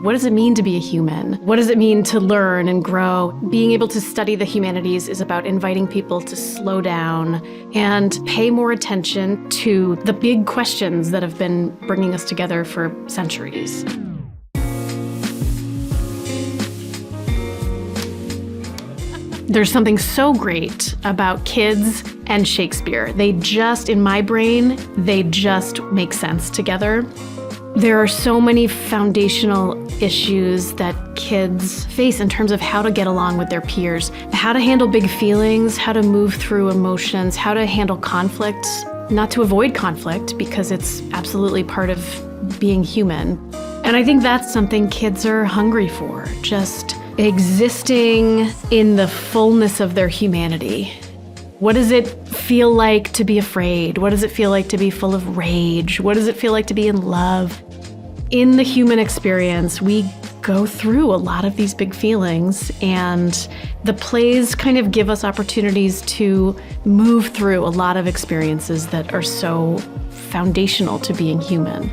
What does it mean to be a human? What does it mean to learn and grow? Being able to study the humanities is about inviting people to slow down and pay more attention to the big questions that have been bringing us together for centuries. There's something so great about kids and Shakespeare. They just, in my brain, they just make sense together. There are so many foundational issues that kids face in terms of how to get along with their peers, how to handle big feelings, how to move through emotions, how to handle conflict, not to avoid conflict because it's absolutely part of being human. And I think that's something kids are hungry for, just existing in the fullness of their humanity. What does it feel like to be afraid? What does it feel like to be full of rage? What does it feel like to be in love? In the human experience, we go through a lot of these big feelings, and the plays kind of give us opportunities to move through a lot of experiences that are so foundational to being human.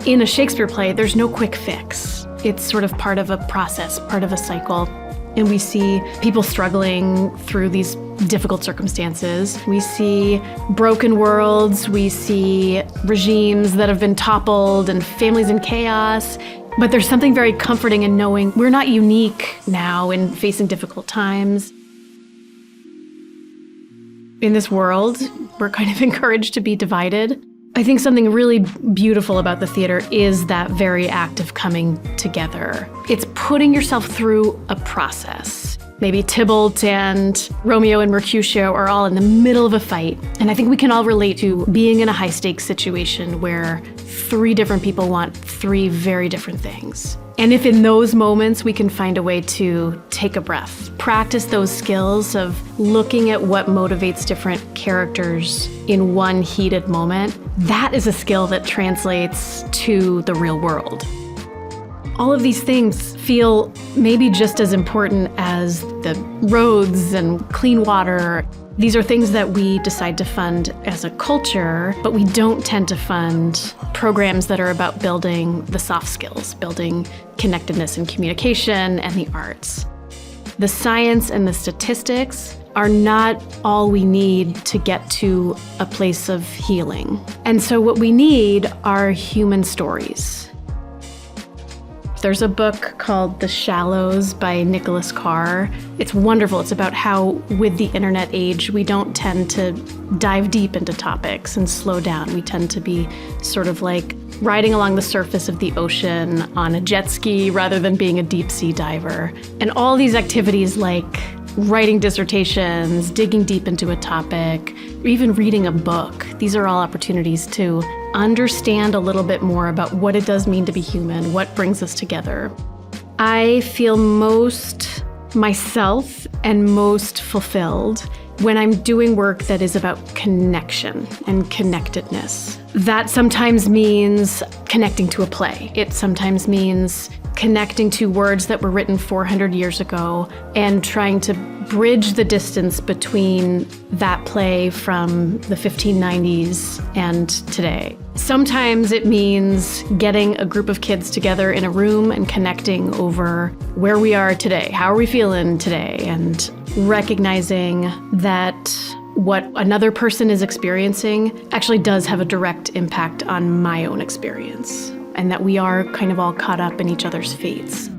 In a Shakespeare play, there's no quick fix. It's sort of part of a process, part of a cycle. And we see people struggling through these difficult circumstances. We see broken worlds. We see regimes that have been toppled and families in chaos. But there's something very comforting in knowing we're not unique now in facing difficult times. In this world, we're kind of encouraged to be divided. I think something really beautiful about the theater is that very act of coming together. It's putting yourself through a process. Maybe Tybalt and Romeo and Mercutio are all in the middle of a fight. And I think we can all relate to being in a high-stakes situation where three different people want three very different things. And if in those moments we can find a way to take a breath, practice those skills of looking at what motivates different characters in one heated moment, that is a skill that translates to the real world. All of these things feel maybe just as important as the roads and clean water. These are things that we decide to fund as a culture, but we don't tend to fund programs that are about building the soft skills, building connectedness and communication and the arts. The science and the statistics are not all we need to get to a place of healing. And so what we need are human stories. There's a book called The Shallows by Nicholas Carr. It's wonderful. It's about how, with the internet age, we don't tend to dive deep into topics and slow down. We tend to be sort of like riding along the surface of the ocean on a jet ski rather than being a deep sea diver. And all these activities like writing dissertations, digging deep into a topic, or even reading a book, these are all opportunities to understand a little bit more about what it does mean to be human, what brings us together. I feel most myself and most fulfilled when I'm doing work that is about connection and connectedness. That sometimes means connecting to a play. It sometimes means connecting to words that were written 400 years ago and trying to bridge the distance between that play from the 1590s and today. Sometimes it means getting a group of kids together in a room and connecting over where we are today, how are we feeling today, and recognizing that what another person is experiencing actually does have a direct impact on my own experience, and that we are kind of all caught up in each other's fates.